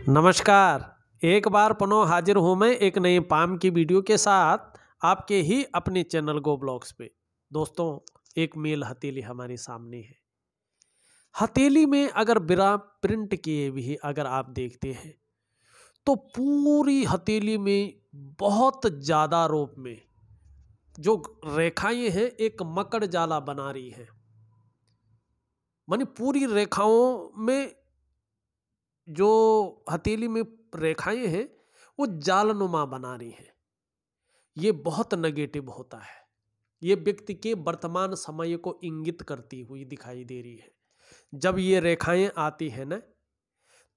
नमस्कार। एक बार पुनः हाजिर हूँ मैं एक नई पाम की वीडियो के साथ आपके ही अपने चैनल गो ब्लॉग्स पे। दोस्तों, एक मेल हथेली हमारे सामने है। हथेली में अगर बिना प्रिंट किए भी अगर आप देखते हैं तो पूरी हथेली में बहुत ज़्यादा रूप में जो रेखाएं हैं एक मकड़ जाला बना रही हैं। मानी पूरी रेखाओं में जो हथेली में रेखाएं हैं वो जालनुमा बना रही हैं। ये बहुत नेगेटिव होता है। ये व्यक्ति के वर्तमान समय को इंगित करती हुई दिखाई दे रही है। जब ये रेखाएं आती है ना,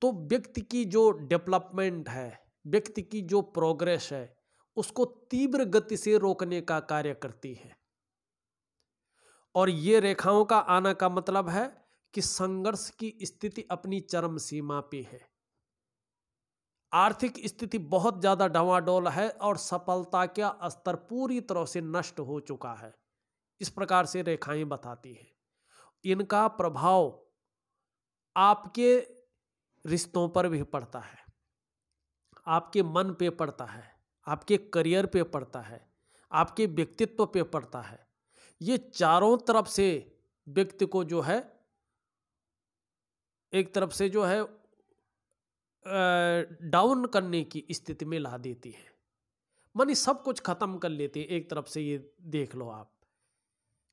तो व्यक्ति की जो डेवलपमेंट है, व्यक्ति की जो प्रोग्रेस है, उसको तीव्र गति से रोकने का कार्य करती है। और ये रेखाओं का आना का मतलब है कि संघर्ष की स्थिति अपनी चरम सीमा पे है। आर्थिक स्थिति बहुत ज्यादा डावाडोल है और सफलता का स्तर पूरी तरह से नष्ट हो चुका है। इस प्रकार से रेखाएं बताती हैं। इनका प्रभाव आपके रिश्तों पर भी पड़ता है, आपके मन पे पड़ता है, आपके करियर पे पड़ता है, आपके व्यक्तित्व पे पड़ता है। ये चारों तरफ से व्यक्ति को जो है एक तरफ से जो है डाउन करने की स्थिति में ला देती है। मानी सब कुछ खत्म कर लेती है एक तरफ से। ये देख लो आप,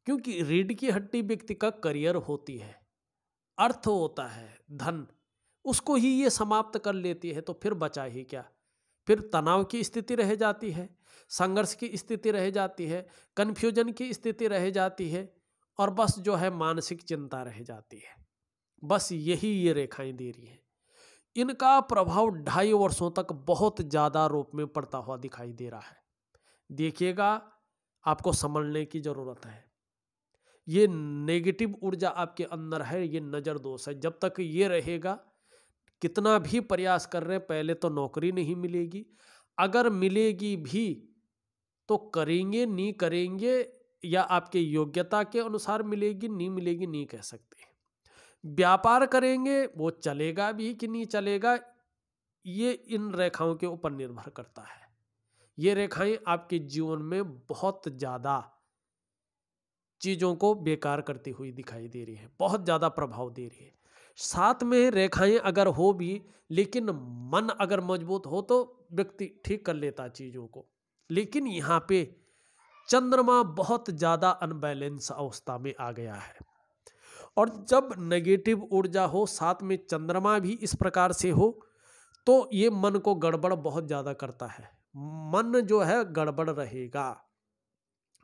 क्योंकि रीढ़ की हड्डी व्यक्ति का करियर होती है, अर्थ होता है, धन, उसको ही ये समाप्त कर लेती है। तो फिर बचा ही क्या? फिर तनाव की स्थिति रह जाती है, संघर्ष की स्थिति रह जाती है, कन्फ्यूजन की स्थिति रह जाती है, और बस जो है मानसिक चिंता रह जाती है। बस यही ये रेखाएं दे रही हैं। इनका प्रभाव 2.5 वर्षों तक बहुत ज्यादा रूप में पड़ता हुआ दिखाई दे रहा है। देखिएगा, आपको समझने की जरूरत है। ये नेगेटिव ऊर्जा आपके अंदर है, ये नजर दोष है। जब तक ये रहेगा, कितना भी प्रयास कर रहे, पहले तो नौकरी नहीं मिलेगी। अगर मिलेगी भी तो करेंगे नहीं करेंगे, या आपके योग्यता के अनुसार मिलेगी नहीं मिलेगी नहीं कह सकते। व्यापार करेंगे, वो चलेगा भी कि नहीं चलेगा, ये इन रेखाओं के ऊपर निर्भर करता है। ये रेखाएं आपके जीवन में बहुत ज्यादा चीजों को बेकार करती हुई दिखाई दे रही है, बहुत ज्यादा प्रभाव दे रही है। साथ में रेखाएं अगर हो भी, लेकिन मन अगर मजबूत हो तो व्यक्ति ठीक कर लेता चीजों को। लेकिन यहाँ पे चंद्रमा बहुत ज्यादा अनबैलेंस अवस्था में आ गया है। और जब नेगेटिव ऊर्जा हो, साथ में चंद्रमा भी इस प्रकार से हो, तो ये मन को गड़बड़ बहुत ज्यादा करता है। मन जो है गड़बड़ रहेगा,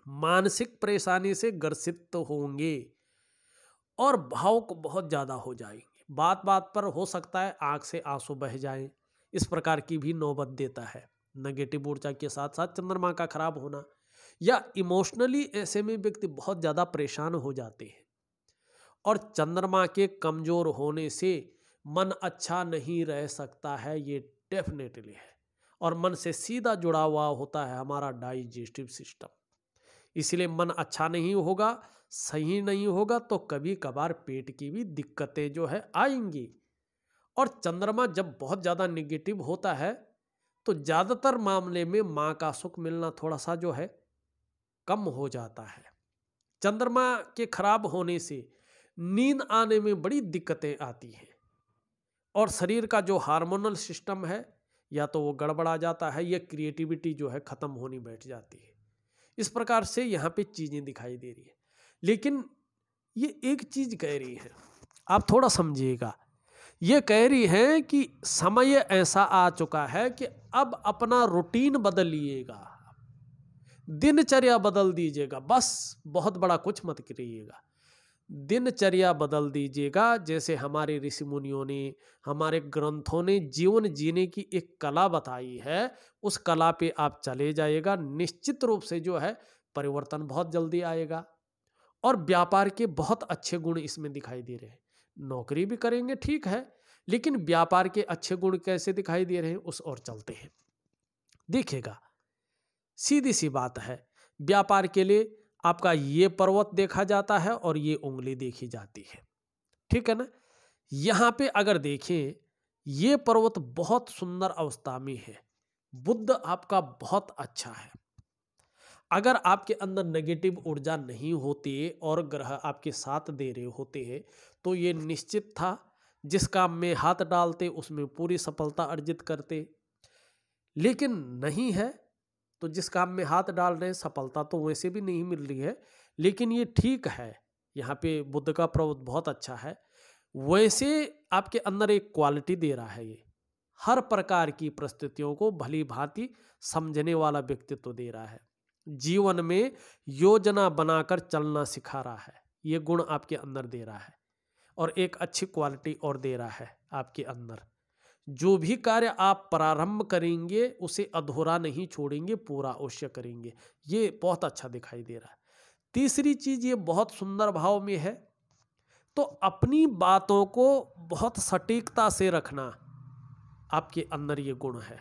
मानसिक परेशानी से ग्रसित तो होंगे और भावुक बहुत ज्यादा हो जाएंगे। बात बात पर हो सकता है आंख से आंसू बह जाएं। इस प्रकार की भी नौबत देता है नेगेटिव ऊर्जा के साथ साथ चंद्रमा का खराब होना। या इमोशनली ऐसे में व्यक्ति बहुत ज्यादा परेशान हो जाते हैं। और चंद्रमा के कमजोर होने से मन अच्छा नहीं रह सकता है, ये डेफिनेटली है। और मन से सीधा जुड़ा हुआ होता है हमारा डाइजेस्टिव सिस्टम। इसलिए मन अच्छा नहीं होगा, सही नहीं होगा, तो कभी कभार पेट की भी दिक्कतें जो है आएंगी। और चंद्रमा जब बहुत ज्यादा नेगेटिव होता है तो ज्यादातर मामले में मां का सुख मिलना थोड़ा सा जो है कम हो जाता है। चंद्रमा के खराब होने से नींद आने में बड़ी दिक्कतें आती हैं, और शरीर का जो हार्मोनल सिस्टम है या तो वो गड़बड़ा जाता है, या क्रिएटिविटी जो है खत्म होनी बैठ जाती है। इस प्रकार से यहाँ पे चीजें दिखाई दे रही है। लेकिन ये एक चीज कह रही है, आप थोड़ा समझिएगा। ये कह रही है कि समय ऐसा आ चुका है कि अब अपना रूटीन बदलिएगा, दिनचर्या बदल दीजिएगा। बस बहुत बड़ा कुछ मत करिएगा, दिनचर्या बदल दीजिएगा। जैसे हमारे ऋषि मुनियों ने, हमारे ग्रंथों ने जीवन जीने की एक कला बताई है, उस कला पे आप चले जाइएगा। निश्चित रूप से जो है परिवर्तन बहुत जल्दी आएगा। और व्यापार के बहुत अच्छे गुण इसमें दिखाई दे रहे हैं। नौकरी भी करेंगे ठीक है, लेकिन व्यापार के अच्छे गुण कैसे दिखाई दे रहे हैं उस और चलते हैं। देखिएगा, सीधी सी बात है, व्यापार के लिए आपका ये पर्वत देखा जाता है और ये उंगली देखी जाती है, ठीक है ना। यहां पे अगर देखें ये पर्वत बहुत सुंदर अवस्था में है। बुध आपका बहुत अच्छा है। अगर आपके अंदर नेगेटिव ऊर्जा नहीं होती और ग्रह आपके साथ दे रहे होते हैं तो ये निश्चित था, जिस काम में हाथ डालते उसमें पूरी सफलता अर्जित करते। लेकिन नहीं है, तो जिस काम में हाथ डाल रहे हैं सफलता तो वैसे भी नहीं मिल रही है। लेकिन ये ठीक है, यहाँ पे बुध का प्रभाव बहुत अच्छा है। वैसे आपके अंदर एक क्वालिटी दे रहा है, ये हर प्रकार की परिस्थितियों को भली भांति समझने वाला व्यक्तित्व दे रहा है। जीवन में योजना बनाकर चलना सिखा रहा है, ये गुण आपके अंदर दे रहा है। और एक अच्छी क्वालिटी और दे रहा है आपके अंदर, जो भी कार्य आप प्रारंभ करेंगे उसे अधूरा नहीं छोड़ेंगे, पूरा अवश्य करेंगे। ये बहुत अच्छा दिखाई दे रहा है। तीसरी चीज ये बहुत सुंदर भाव में है, तो अपनी बातों को बहुत सटीकता से रखना आपके अंदर ये गुण है।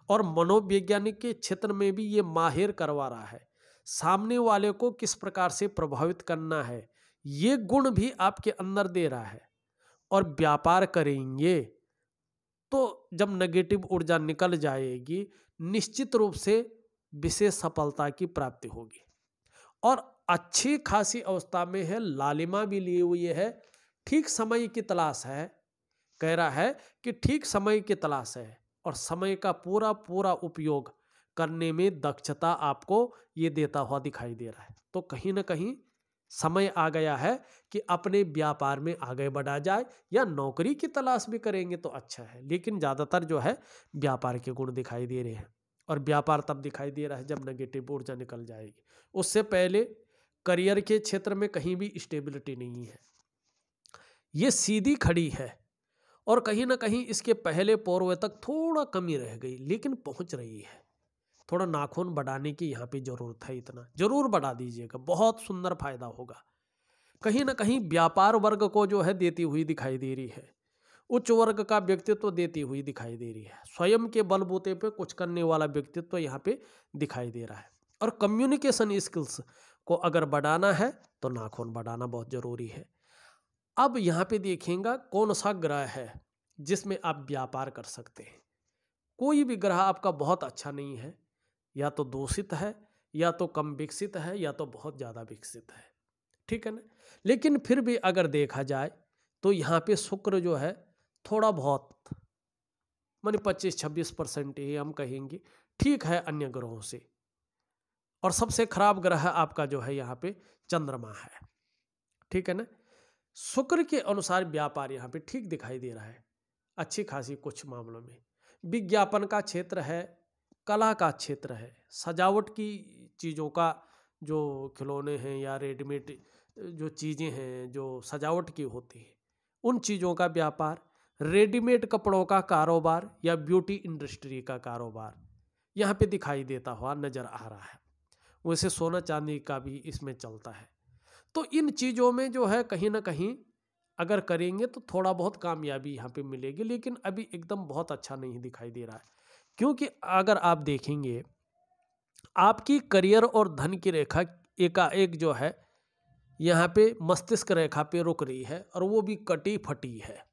और मनोवैज्ञानिक के क्षेत्र में भी ये माहिर करवा रहा है, सामने वाले को किस प्रकार से प्रभावित करना है, ये गुण भी आपके अंदर दे रहा है। और व्यापार करेंगे तो जब नेगेटिव ऊर्जा निकल जाएगी, निश्चित रूप से विशेष सफलता की प्राप्ति होगी। और अच्छी खासी अवस्था में है, लालिमा भी लिए हुए है, ठीक समय की तलाश है। कह रहा है कि ठीक समय की तलाश है और समय का पूरा पूरा उपयोग करने में दक्षता आपको ये देता हुआ दिखाई दे रहा है। तो कहीं ना कहीं समय आ गया है कि अपने व्यापार में आगे बढ़ा जाए, या नौकरी की तलाश भी करेंगे तो अच्छा है। लेकिन ज़्यादातर जो है व्यापार के गुण दिखाई दे रहे हैं। और व्यापार तब दिखाई दे रहा है जब नेगेटिव ऊर्जा निकल जाएगी। उससे पहले करियर के क्षेत्र में कहीं भी स्टेबिलिटी नहीं है, ये सीधी खड़ी है। और कहीं ना कहीं इसके पहले पूर्व तक थोड़ा कमी रह गई, लेकिन पहुंच रही है। थोड़ा नाखून बढ़ाने की यहाँ पे जरूरत है, इतना जरूर बढ़ा दीजिएगा, बहुत सुंदर फायदा होगा। कहीं ना कहीं व्यापार वर्ग को जो है देती हुई दिखाई दे रही है, उच्च वर्ग का व्यक्तित्व देती हुई दिखाई दे रही है, स्वयं के बलबूते पे कुछ करने वाला व्यक्तित्व यहाँ पे दिखाई दे रहा है। और कम्युनिकेशन स्किल्स को अगर बढ़ाना है तो नाखून बढ़ाना बहुत जरूरी है। अब यहाँ पे देखेंगे कौन सा ग्रह है जिसमें आप व्यापार कर सकते हैं। कोई भी ग्रह आपका बहुत अच्छा नहीं है, या तो दूषित है, या तो कम विकसित है, या तो बहुत ज़्यादा विकसित है, ठीक है ना। लेकिन फिर भी अगर देखा जाए तो यहाँ पे शुक्र जो है थोड़ा बहुत माने 25-26% ही हम कहेंगे ठीक है अन्य ग्रहों से। और सबसे खराब ग्रह आपका जो है यहाँ पे चंद्रमा है, ठीक है ना। शुक्र के अनुसार व्यापार यहाँ पे ठीक दिखाई दे रहा है, अच्छी खासी कुछ मामलों में। विज्ञापन का क्षेत्र है, कला का क्षेत्र है, सजावट की चीज़ों का जो खिलौने हैं या रेडीमेड जो चीज़ें हैं जो सजावट की होती है, उन चीज़ों का व्यापार, रेडीमेड कपड़ों का कारोबार या ब्यूटी इंडस्ट्री का कारोबार यहाँ पे दिखाई देता हुआ नज़र आ रहा है। वैसे सोना चांदी का भी इसमें चलता है। तो इन चीज़ों में जो है कहीं ना कहीं अगर करेंगे तो थोड़ा बहुत कामयाबी यहाँ पे मिलेगी, लेकिन अभी एकदम बहुत अच्छा नहीं दिखाई दे रहा है। क्योंकि अगर आप देखेंगे आपकी करियर और धन की रेखा एकाएक जो है यहाँ पे मस्तिष्क रेखा पे रुक रही है, और वो भी कटी फटी है।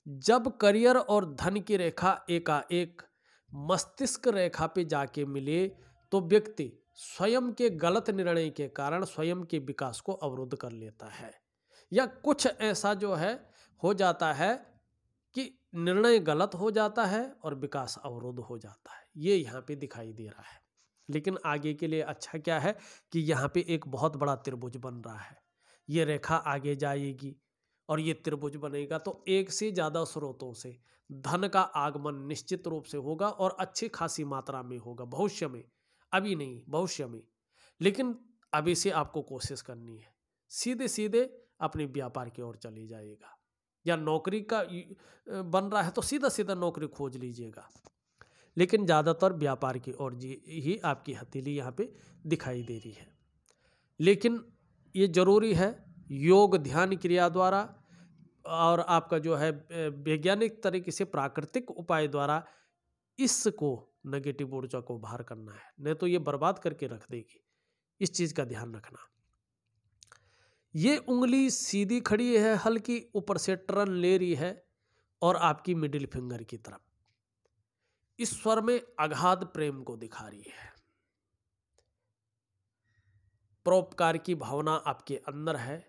जब करियर और धन की रेखा एकाएक मस्तिष्क रेखा पे जाके मिले तो व्यक्ति स्वयं के गलत निर्णय के कारण स्वयं के विकास को अवरुद्ध कर लेता है, या कुछ ऐसा जो है हो जाता है कि निर्णय गलत हो जाता है और विकास अवरुद्ध हो जाता है। ये यहाँ पे दिखाई दे रहा है। लेकिन आगे के लिए अच्छा क्या है कि यहाँ पे एक बहुत बड़ा त्रिभुज बन रहा है, ये रेखा आगे जाएगी और ये त्रिभुज बनेगा, तो एक से ज़्यादा स्रोतों से धन का आगमन निश्चित रूप से होगा और अच्छी खासी मात्रा में होगा भविष्य में, अभी नहीं भविष्य में। लेकिन अभी से आपको कोशिश करनी है, सीधे सीधे अपने व्यापार की ओर चले जाएगा, या नौकरी का बन रहा है तो सीधा सीधा नौकरी खोज लीजिएगा। लेकिन ज़्यादातर व्यापार की ओर ही आपकी हथेली यहाँ पे दिखाई दे रही है। लेकिन ये जरूरी है योग ध्यान क्रिया द्वारा और आपका जो है वैज्ञानिक तरीके से प्राकृतिक उपाय द्वारा इसको नेगेटिव ऊर्जा को बाहर करना है, नहीं तो ये बर्बाद करके रख देगी। इस चीज़ का ध्यान रखना। ये उंगली सीधी खड़ी है, हल्की ऊपर से टर्न ले रही है, और आपकी मिडिल फिंगर की तरफ। इस स्वर में अगाध प्रेम को दिखा रही है, परोपकार की भावना आपके अंदर है,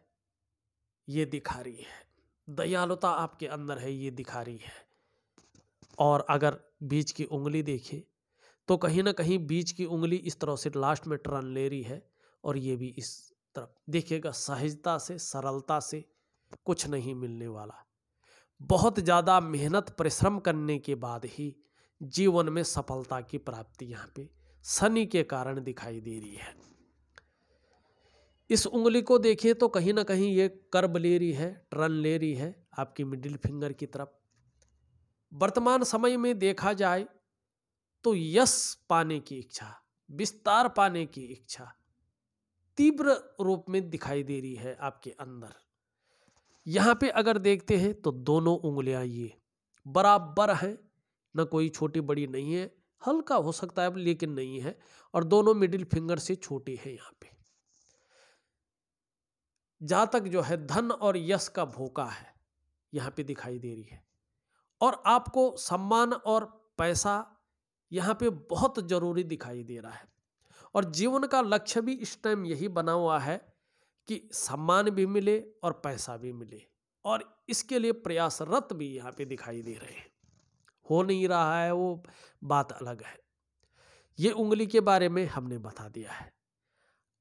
ये दिखा रही है, दयालुता आपके अंदर है, ये दिखा रही है। और अगर बीच की उंगली देखें तो कहीं ना कहीं बीच की उंगली इस तरह से लास्ट में टर्न ले रही है, और ये भी इस तरफ। देखिएगा, सहजता से, सरलता से कुछ नहीं मिलने वाला। बहुत ज़्यादा मेहनत परिश्रम करने के बाद ही जीवन में सफलता की प्राप्ति यहाँ पे शनि के कारण दिखाई दे रही है। इस उंगली को देखिए तो कहीं ना कहीं ये कर्व ले रही है, टर्न ले रही है आपकी मिडिल फिंगर की तरफ। वर्तमान समय में देखा जाए तो यश पाने की इच्छा, विस्तार पाने की इच्छा तीव्र रूप में दिखाई दे रही है आपके अंदर। यहाँ पे अगर देखते हैं तो दोनों उंगलियां ये बराबर हैं, ना कोई छोटी बड़ी नहीं है, हल्का हो सकता है लेकिन नहीं है, और दोनों मिडिल फिंगर से छोटी है। यहाँ पे जहाँ तक जो है धन और यश का भोका है यहाँ पे दिखाई दे रही है, और आपको सम्मान और पैसा यहाँ पे बहुत जरूरी दिखाई दे रहा है। और जीवन का लक्ष्य भी इस टाइम यही बना हुआ है कि सम्मान भी मिले और पैसा भी मिले, और इसके लिए प्रयासरत भी यहाँ पे दिखाई दे रहे हैं। हो नहीं रहा है वो बात अलग है। ये उंगली के बारे में हमने बता दिया है।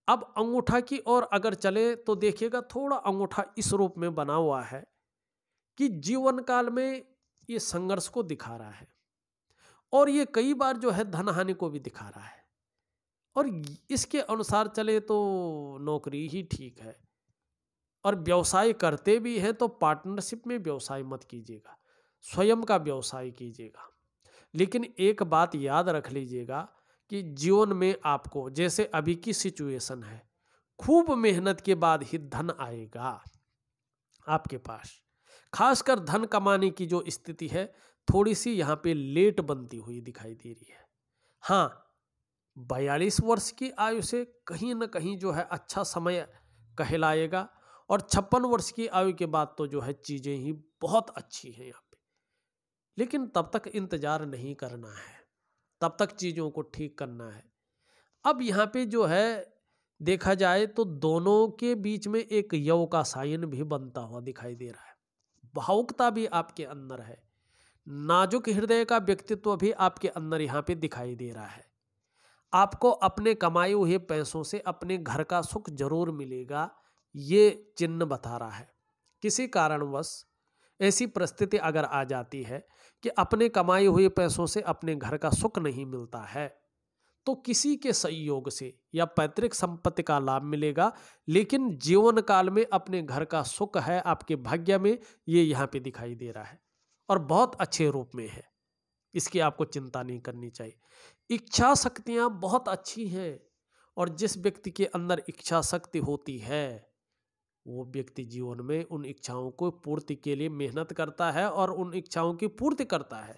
अब अंगूठा की ओर अगर चले तो देखिएगा, थोड़ा अंगूठा इस रूप में बना हुआ है कि जीवन काल में ये संघर्ष को दिखा रहा है, और ये कई बार जो है धन हानि को भी दिखा रहा है। और इसके अनुसार चले तो नौकरी ही ठीक है, और व्यवसाय करते भी हैं तो पार्टनरशिप में व्यवसाय मत कीजिएगा, स्वयं का व्यवसाय कीजिएगा। लेकिन एक बात याद रख लीजिएगा कि जीवन में आपको, जैसे अभी की सिचुएशन है, खूब मेहनत के बाद ही धन आएगा आपके पास। खासकर धन कमाने की जो स्थिति है थोड़ी सी यहाँ पे लेट बनती हुई दिखाई दे रही है। हाँ, 42 वर्ष की आयु से कहीं ना कहीं जो है अच्छा समय कहलाएगा, और 56 वर्ष की आयु के बाद तो जो है चीज़ें ही बहुत अच्छी हैं यहाँ पे। लेकिन तब तक इंतजार नहीं करना है, तब तक चीज़ों को ठीक करना है। अब यहाँ पे जो है देखा जाए तो दोनों के बीच में एक यव का साइन भी बनता हुआ दिखाई दे रहा है। भावुकता भी आपके अंदर है, नाजुक हृदय का व्यक्तित्व भी आपके अंदर यहाँ पे दिखाई दे रहा है। आपको अपने कमाए हुए पैसों से अपने घर का सुख जरूर मिलेगा, ये चिन्ह बता रहा है। किसी कारणवश ऐसी परिस्थिति अगर आ जाती है कि अपने कमाए हुए पैसों से अपने घर का सुख नहीं मिलता है, तो किसी के सहयोग से या पैतृक संपत्ति का लाभ मिलेगा, लेकिन जीवन काल में अपने घर का सुख है आपके भाग्य में, ये यहाँ पे दिखाई दे रहा है, और बहुत अच्छे रूप में है। इसकी आपको चिंता नहीं करनी चाहिए। इच्छा शक्तियाँ बहुत अच्छी हैं, और जिस व्यक्ति के अंदर इच्छा शक्ति होती है वो व्यक्ति जीवन में उन इच्छाओं को पूर्ति के लिए मेहनत करता है और उन इच्छाओं की पूर्ति करता है।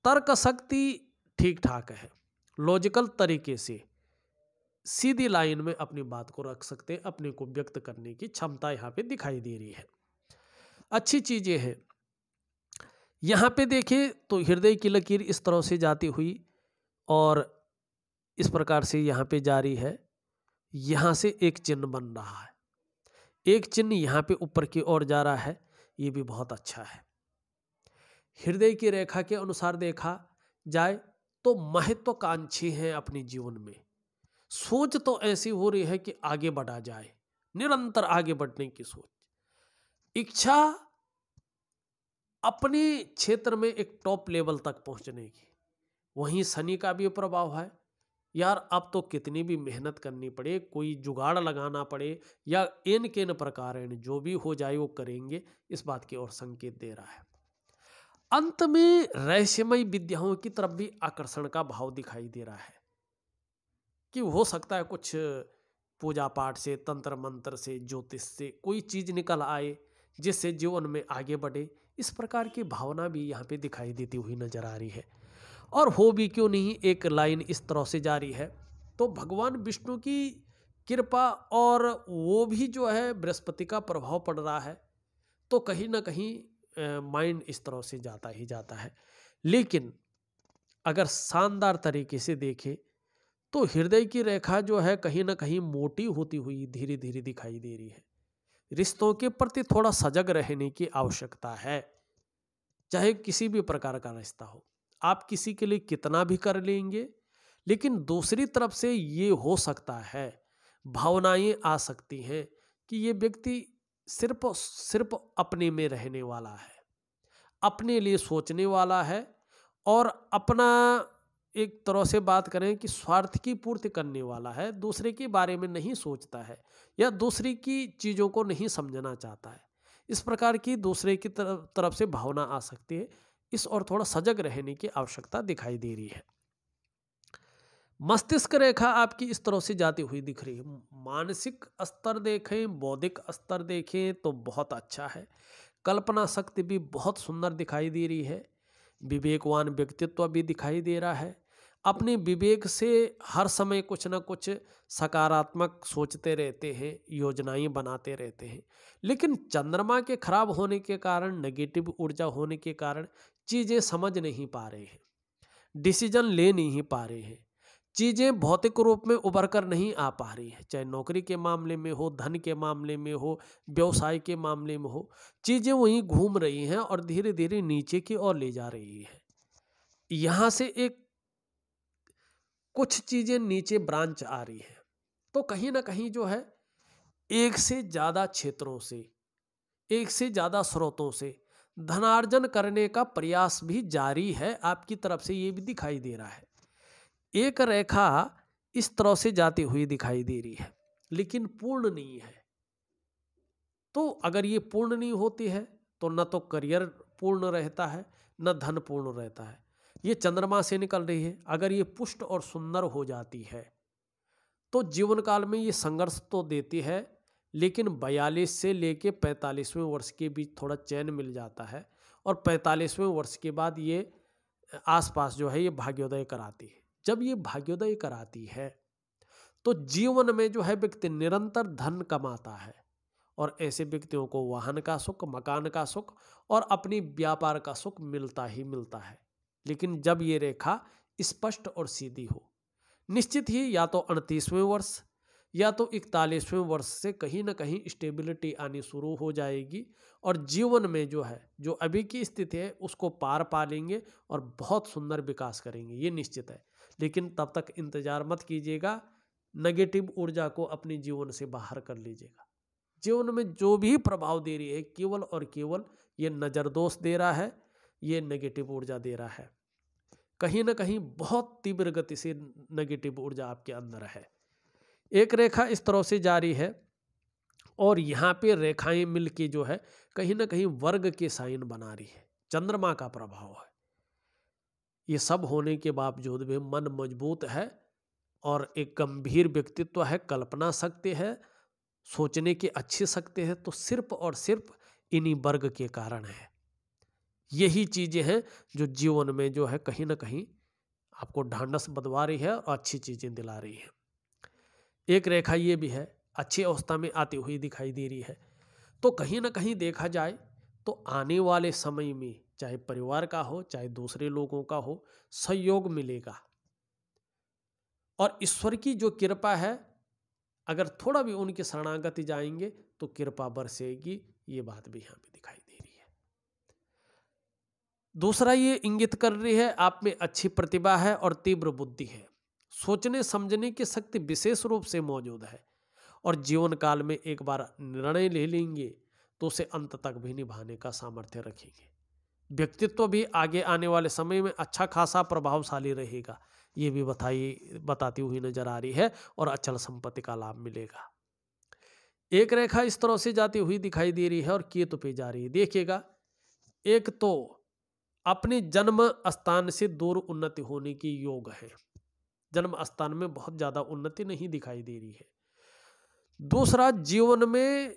तर्क शक्ति ठीक ठाक है, लॉजिकल तरीके से सीधी लाइन में अपनी बात को रख सकते, अपने को व्यक्त करने की क्षमता यहाँ पे दिखाई दे रही है। अच्छी चीजें हैं। यहाँ पे देखें तो हृदय की लकीर इस तरह से जाती हुई और इस प्रकार से यहाँ पे जारी है। यहाँ से एक चिन्ह बन रहा है, एक चिन्ह यहाँ पे ऊपर की ओर जा रहा है, ये भी बहुत अच्छा है। हृदय की रेखा के अनुसार देखा जाए तो महत्वाकांक्षी हैं अपने जीवन में। सोच तो ऐसी हो रही है कि आगे बढ़ा जाए, निरंतर आगे बढ़ने की सोच, इच्छा अपने क्षेत्र में एक टॉप लेवल तक पहुंचने की। वहीं शनि का भी प्रभाव है। यार अब तो कितनी भी मेहनत करनी पड़े, कोई जुगाड़ लगाना पड़े या एन केन प्रकार जो भी हो जाए वो करेंगे, इस बात की ओर संकेत दे रहा है। अंत में रहस्यमय विद्याओं की तरफ भी आकर्षण का भाव दिखाई दे रहा है कि हो सकता है कुछ पूजा पाठ से, तंत्र मंत्र से, ज्योतिष से कोई चीज निकल आए जिससे जीवन में आगे बढ़े। इस प्रकार की भावना भी यहाँ पे दिखाई देती हुई नजर आ रही है। और हो भी क्यों नहीं, एक लाइन इस तरह से जारी है तो भगवान विष्णु की कृपा और वो भी जो है बृहस्पति का प्रभाव पड़ रहा है, तो कहीं ना कहीं माइंड इस तरह से जाता ही जाता है। लेकिन अगर शानदार तरीके से देखें तो हृदय की रेखा जो है कहीं ना कहीं मोटी होती हुई धीरे धीरे दिखाई दे रही है। रिश्तों के प्रति थोड़ा सजग रहने की आवश्यकता है। चाहे किसी भी प्रकार का रिश्ता हो, आप किसी के लिए कितना भी कर लेंगे, लेकिन दूसरी तरफ से ये हो सकता है, भावनाएं आ सकती हैं कि ये व्यक्ति सिर्फ सिर्फ अपने में रहने वाला है, अपने लिए सोचने वाला है और अपना, एक तरह से बात करें कि स्वार्थ की पूर्ति करने वाला है, दूसरे के बारे में नहीं सोचता है या दूसरे की चीज़ों को नहीं समझना चाहता है। इस प्रकार की दूसरे की तरफ से भावना आ सकती है। इस और थोड़ा सजग रहने की आवश्यकता दिखाई दे रही है। मस्तिष्क रेखा आपकी इस तरह से जाती हुई दिख रही है। मानसिक स्तर देखें, बौद्धिक स्तर देखें तो बहुत अच्छा है। कल्पना शक्ति भी बहुत सुंदर दिखाई दे रही है। विवेकवान व्यक्तित्व भी दिखाई दे रहा है। अपने विवेक से हर समय कुछ ना कुछ सकारात्मक सोचते रहते हैं, योजनाएं बनाते रहते हैं। लेकिन चंद्रमा के खराब होने के कारण, नेगेटिव ऊर्जा होने के कारण चीज़ें समझ नहीं पा रहे हैं, डिसीजन ले नहीं पा रहे हैं, चीज़ें भौतिक रूप में उभर कर नहीं आ पा रही है। चाहे नौकरी के मामले में हो, धन के मामले में हो, व्यवसाय के मामले में हो, चीज़ें वहीं घूम रही हैं और धीरे धीरे नीचे की ओर ले जा रही है। यहाँ से एक कुछ चीज़ें नीचे ब्रांच आ रही है। तो कहीं ना कहीं जो है एक से ज़्यादा क्षेत्रों से, एक से ज़्यादा स्रोतों से धनार्जन करने का प्रयास भी जारी है आपकी तरफ से, ये भी दिखाई दे रहा है। एक रेखा इस तरह से जाती हुई दिखाई दे रही है, लेकिन पूर्ण नहीं है। तो अगर ये पूर्ण नहीं होती है तो न तो करियर पूर्ण रहता है, न धन पूर्ण रहता है। ये चंद्रमा से निकल रही है। अगर ये पुष्ट और सुंदर हो जाती है तो जीवन काल में ये संघर्ष तो देती है, लेकिन 42 से लेके 45वें वर्ष के बीच थोड़ा चैन मिल जाता है और 45वें वर्ष के बाद ये आसपास जो है ये भाग्योदय कराती है। जब ये भाग्योदय कराती है तो जीवन में जो है व्यक्ति निरंतर धन कमाता है और ऐसे व्यक्तियों को वाहन का सुख, मकान का सुख और अपनी व्यापार का सुख मिलता ही मिलता है। लेकिन जब ये रेखा स्पष्ट और सीधी हो, निश्चित ही या तो 38वें वर्ष या तो 41वें वर्ष से कहीं ना कहीं स्टेबिलिटी आनी शुरू हो जाएगी और जीवन में जो है, जो अभी की स्थिति है उसको पार पा लेंगे और बहुत सुंदर विकास करेंगे, ये निश्चित है। लेकिन तब तक इंतजार मत कीजिएगा, नेगेटिव ऊर्जा को अपने जीवन से बाहर कर लीजिएगा। जीवन में जो भी प्रभाव दे रही है केवल और केवल ये नज़र दोष दे रहा है, ये नेगेटिव ऊर्जा दे रहा है। कहीं ना कहीं बहुत तीव्र गति से नेगेटिव ऊर्जा आपके अंदर है। एक रेखा इस तरह से जारी है और यहाँ पे रेखाएं मिलके जो है कहीं ना कहीं वर्ग के साइन बना रही है। चंद्रमा का प्रभाव है। ये सब होने के बावजूद भी मन मजबूत है और एक गंभीर व्यक्तित्व है, कल्पना शक्ति है, सोचने की अच्छी शक्ति है, तो सिर्फ और सिर्फ इन्हीं वर्ग के कारण है। यही चीज़ें हैं जो जीवन में जो है कहीं ना कहीं आपको ढांढस बंधवा रही है और अच्छी चीज़ें दिला रही है। एक रेखा ये भी है, अच्छी अवस्था में आती हुई दिखाई दे रही है। तो कहीं ना कहीं देखा जाए तो आने वाले समय में चाहे परिवार का हो चाहे दूसरे लोगों का हो, सहयोग मिलेगा और ईश्वर की जो कृपा है, अगर थोड़ा भी उनकी शरणागति जाएंगे तो कृपा बरसेगी। ये बात भी यहाँ पे दिखाई दे रही है। दूसरा ये इंगित कर रही है आप में अच्छी प्रतिभा है और तीव्र बुद्धि है। सोचने समझने की शक्ति विशेष रूप से मौजूद है और जीवन काल में एक बार निर्णय ले लेंगे तो उसे अंत तक भी निभाने का सामर्थ्य रखेंगे। व्यक्तित्व भी आगे आने वाले समय में अच्छा खासा प्रभावशाली रहेगा, ये भी बताती हुई नजर आ रही है और अचल संपत्ति का लाभ मिलेगा। एक रेखा इस तरह से जाती हुई दिखाई दे रही है और केतु पे जा रही है। देखिएगा, एक तो अपने जन्म स्थान से दूर उन्नति होने की योग है। जन्म स्थान में बहुत ज्यादा उन्नति नहीं दिखाई दे रही है। दूसरा, जीवन में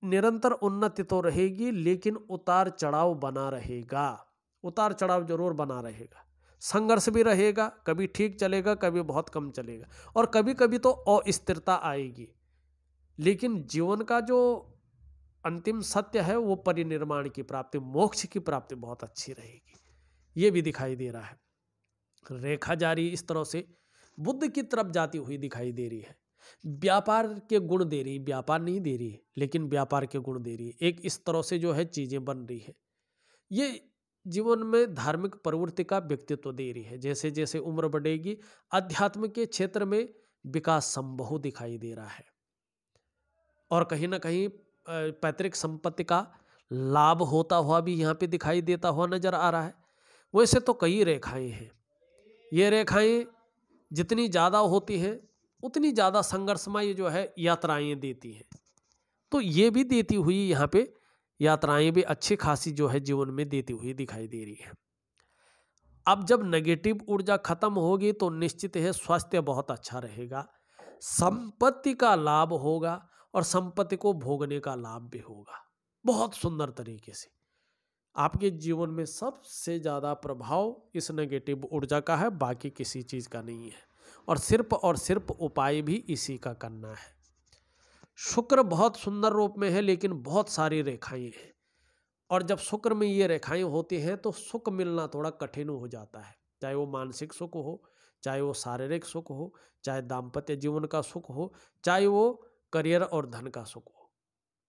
निरंतर उन्नति तो रहेगी लेकिन उतार चढ़ाव बना रहेगा। उतार चढ़ाव जरूर बना रहेगा, संघर्ष भी रहेगा, कभी ठीक चलेगा कभी बहुत कम चलेगा और कभी कभी तो अस्थिरता आएगी। लेकिन जीवन का जो अंतिम सत्य है वो परिनिर्वाण की प्राप्ति, मोक्ष की प्राप्ति बहुत अच्छी रहेगी, ये भी दिखाई दे रहा है। रेखा जारी इस तरह से बुद्ध की तरफ जाती हुई दिखाई दे रही है। व्यापार के गुण दे रही, व्यापार नहीं दे रही लेकिन व्यापार के गुण दे रही है। एक इस तरह से जो है चीजें बन रही है। ये जीवन में धार्मिक प्रवृत्ति का व्यक्तित्व दे रही है। जैसे जैसे उम्र बढ़ेगी अध्यात्म के क्षेत्र में विकास संभव दिखाई दे रहा है और कहीं ना कहीं पैतृक संपत्ति का लाभ होता हुआ भी यहाँ पे दिखाई देता हुआ नजर आ रहा है। वैसे तो कई रेखाएं हैं, ये रेखाएं जितनी ज़्यादा होती हैं उतनी ज़्यादा संघर्षमय जो है यात्राएं देती हैं। तो ये भी देती हुई यहाँ पे यात्राएं भी अच्छी खासी जो है जीवन में देती हुई दिखाई दे रही है। अब जब नेगेटिव ऊर्जा खत्म होगी तो निश्चित है स्वास्थ्य बहुत अच्छा रहेगा, संपत्ति का लाभ होगा और संपत्ति को भोगने का लाभ भी होगा बहुत सुंदर तरीके से। आपके जीवन में सबसे ज़्यादा प्रभाव इस नेगेटिव ऊर्जा का है, बाकी किसी चीज़ का नहीं है और सिर्फ उपाय भी इसी का करना है। शुक्र बहुत सुंदर रूप में है लेकिन बहुत सारी रेखाएं हैं और जब शुक्र में ये रेखाएं होती हैं तो सुख मिलना थोड़ा कठिन हो जाता है, चाहे वो मानसिक सुख हो, चाहे वो शारीरिक सुख हो, चाहे दाम्पत्य जीवन का सुख हो, चाहे वो करियर और धन का सुख हो,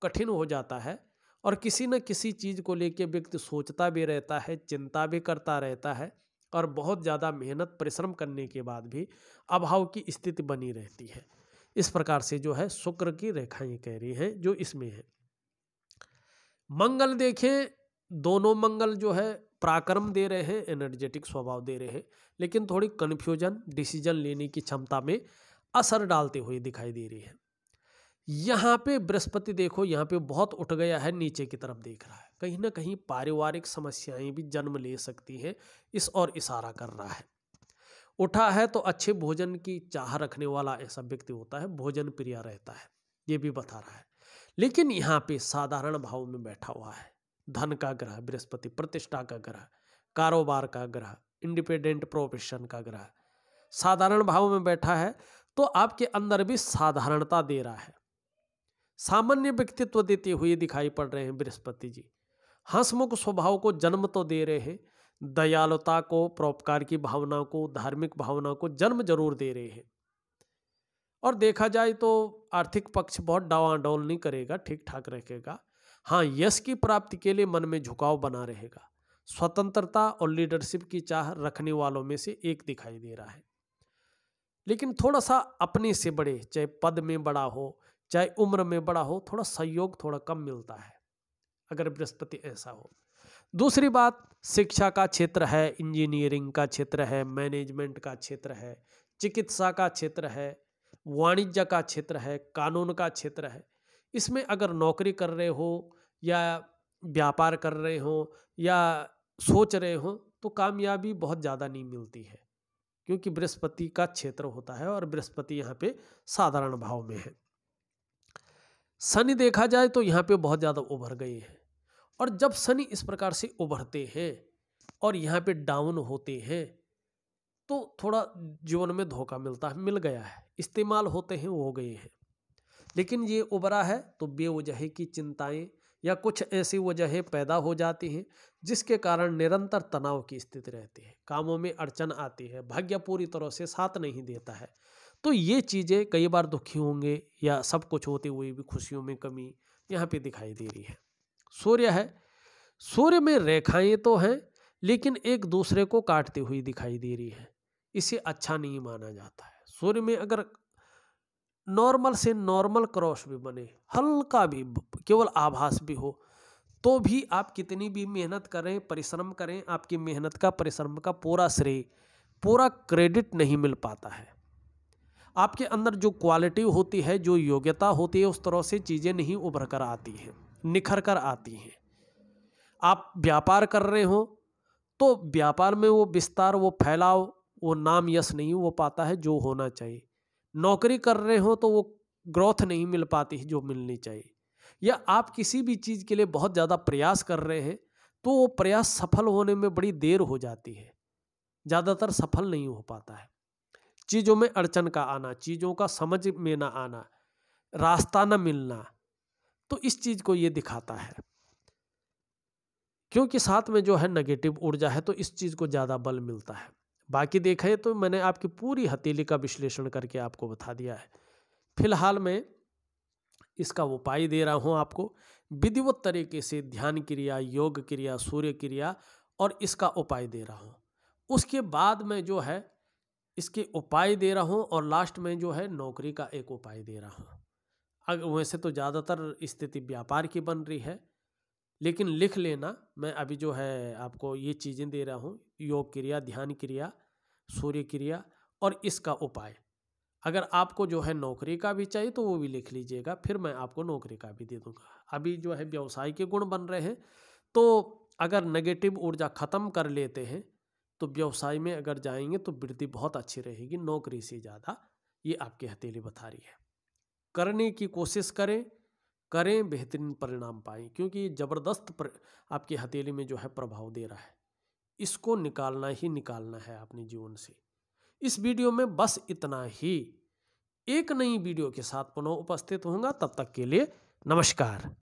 कठिन हो जाता है। और किसी न किसी चीज़ को लेकर व्यक्ति सोचता भी रहता है, चिंता भी करता रहता है और बहुत ज़्यादा मेहनत परिश्रम करने के बाद भी अभाव की स्थिति बनी रहती है। इस प्रकार से जो है शुक्र की रेखाएं कह रही हैं जो इसमें है। मंगल देखें, दोनों मंगल जो है पराक्रम दे रहे हैं, एनर्जेटिक स्वभाव दे रहे हैं, लेकिन थोड़ी कन्फ्यूजन, डिसीजन लेने की क्षमता में असर डालते हुए दिखाई दे रही है। यहाँ पे बृहस्पति देखो, यहाँ पे बहुत उठ गया है, नीचे की तरफ देख रहा है, कहीं ना कहीं पारिवारिक समस्याएं भी जन्म ले सकती हैं, इस और इशारा कर रहा है। उठा है तो अच्छे भोजन की चाह रखने वाला ऐसा व्यक्ति होता है, भोजन प्रिय रहता है, ये भी बता रहा है। लेकिन यहाँ पे साधारण भाव में बैठा हुआ है, धन का ग्रह बृहस्पति, प्रतिष्ठा का ग्रह, कारोबार का ग्रह, इंडिपेंडेंट प्रोफेशन का ग्रह, साधारण भाव में बैठा है तो आपके अंदर भी साधारणता दे रहा है, सामान्य व्यक्तित्व देते हुए दिखाई पड़ रहे हैं बृहस्पति जी। हंसमुख स्वभाव को जन्म तो दे रहे हैं, दयालुता को, परोपकार की भावना को, धार्मिक भावना को जन्म जरूर दे रहे हैं। और देखा जाए तो आर्थिक पक्ष बहुत डावाडोल नहीं करेगा, ठीक ठाक रखेगा। हाँ, यश की प्राप्ति के लिए मन में झुकाव बना रहेगा। स्वतंत्रता और लीडरशिप की चाह रखने वालों में से एक दिखाई दे रहा है, लेकिन थोड़ा सा अपने से बड़े, चाहे पद में बड़ा हो चाहे उम्र में बड़ा हो, थोड़ा सहयोग थोड़ा कम मिलता है अगर बृहस्पति ऐसा हो। दूसरी बात, शिक्षा का क्षेत्र है, इंजीनियरिंग का क्षेत्र है, मैनेजमेंट का क्षेत्र है, चिकित्सा का क्षेत्र है, वाणिज्य का क्षेत्र है, कानून का क्षेत्र है। इसमें अगर नौकरी कर रहे हो या व्यापार कर रहे हो या सोच रहे हो तो कामयाबी बहुत ज़्यादा नहीं मिलती है, क्योंकि बृहस्पति का क्षेत्र होता है और बृहस्पति यहाँ पे साधारण भाव में है। शनि देखा जाए तो यहाँ पे बहुत ज़्यादा उभर गए हैं, और जब शनि इस प्रकार से उभरते हैं और यहाँ पे डाउन होते हैं तो थोड़ा जीवन में धोखा मिलता है, मिल गया है, इस्तेमाल होते हैं, वो हो गए हैं। लेकिन ये उभरा है तो बेवजह की चिंताएं या कुछ ऐसी वजहें पैदा हो जाती हैं जिसके कारण निरंतर तनाव की स्थिति रहती है, कामों में अड़चन आती है, भाग्य पूरी तरह से साथ नहीं देता है। तो ये चीज़ें कई बार दुखी होंगे या सब कुछ होते हुए भी खुशियों में कमी यहाँ पे दिखाई दे रही है। सूर्य है, सूर्य में रेखाएं तो हैं लेकिन एक दूसरे को काटती हुई दिखाई दे रही है, इसे अच्छा नहीं माना जाता है। सूर्य में अगर नॉर्मल से नॉर्मल क्रॉस भी बने, हल्का भी, केवल आभास भी हो, तो भी आप कितनी भी मेहनत करें, परिश्रम करें, आपकी मेहनत का, परिश्रम का पूरा श्रेय, पूरा क्रेडिट नहीं मिल पाता है। आपके अंदर जो क्वालिटी होती है, जो योग्यता होती है, उस तरह से चीज़ें नहीं उभर कर आती हैं, निखर कर आती हैं। आप व्यापार कर रहे हो तो व्यापार में वो विस्तार, वो फैलाव, वो नाम यश नहीं हो पाता है जो होना चाहिए। नौकरी कर रहे हो तो वो ग्रोथ नहीं मिल पाती है जो मिलनी चाहिए। या आप किसी भी चीज़ के लिए बहुत ज़्यादा प्रयास कर रहे हैं तो वो प्रयास सफल होने में बड़ी देर हो जाती है, ज़्यादातर सफल नहीं हो पाता है। चीज़ों में अड़चन का आना, चीज़ों का समझ में ना आना, रास्ता न मिलना, तो इस चीज को ये दिखाता है, क्योंकि साथ में जो है नेगेटिव ऊर्जा है तो इस चीज को ज्यादा बल मिलता है। बाकी देखें तो मैंने आपकी पूरी हथेली का विश्लेषण करके आपको बता दिया है। फिलहाल मैं इसका उपाय दे रहा हूं आपको विधिवत तरीके से, ध्यान क्रिया, योग क्रिया, सूर्य क्रिया, और इसका उपाय दे रहा हूं। उसके बाद में जो है इसके उपाय दे रहा हूं और लास्ट में जो है नौकरी का एक उपाय दे रहा हूं। अगर वैसे तो ज़्यादातर स्थिति व्यापार की बन रही है, लेकिन लिख लेना, मैं अभी जो है आपको ये चीज़ें दे रहा हूँ, योग क्रिया, ध्यान क्रिया, सूर्य क्रिया और इसका उपाय। अगर आपको जो है नौकरी का भी चाहिए तो वो भी लिख लीजिएगा, फिर मैं आपको नौकरी का भी दे दूंगा। अभी जो है व्यवसाय के गुण बन रहे हैं, तो अगर नेगेटिव ऊर्जा ख़त्म कर लेते हैं तो व्यवसाय में अगर जाएंगे तो वृद्धि बहुत अच्छी रहेगी, नौकरी से ज़्यादा। ये आपकी हथेली बता रही है। करने की कोशिश करें, बेहतरीन परिणाम पाएं, क्योंकि ये ज़बरदस्त आपकी हथेली में जो है प्रभाव दे रहा है। इसको निकालना ही निकालना है अपने जीवन से। इस वीडियो में बस इतना ही। एक नई वीडियो के साथ पुनः उपस्थित होऊंगा, तब तक के लिए नमस्कार।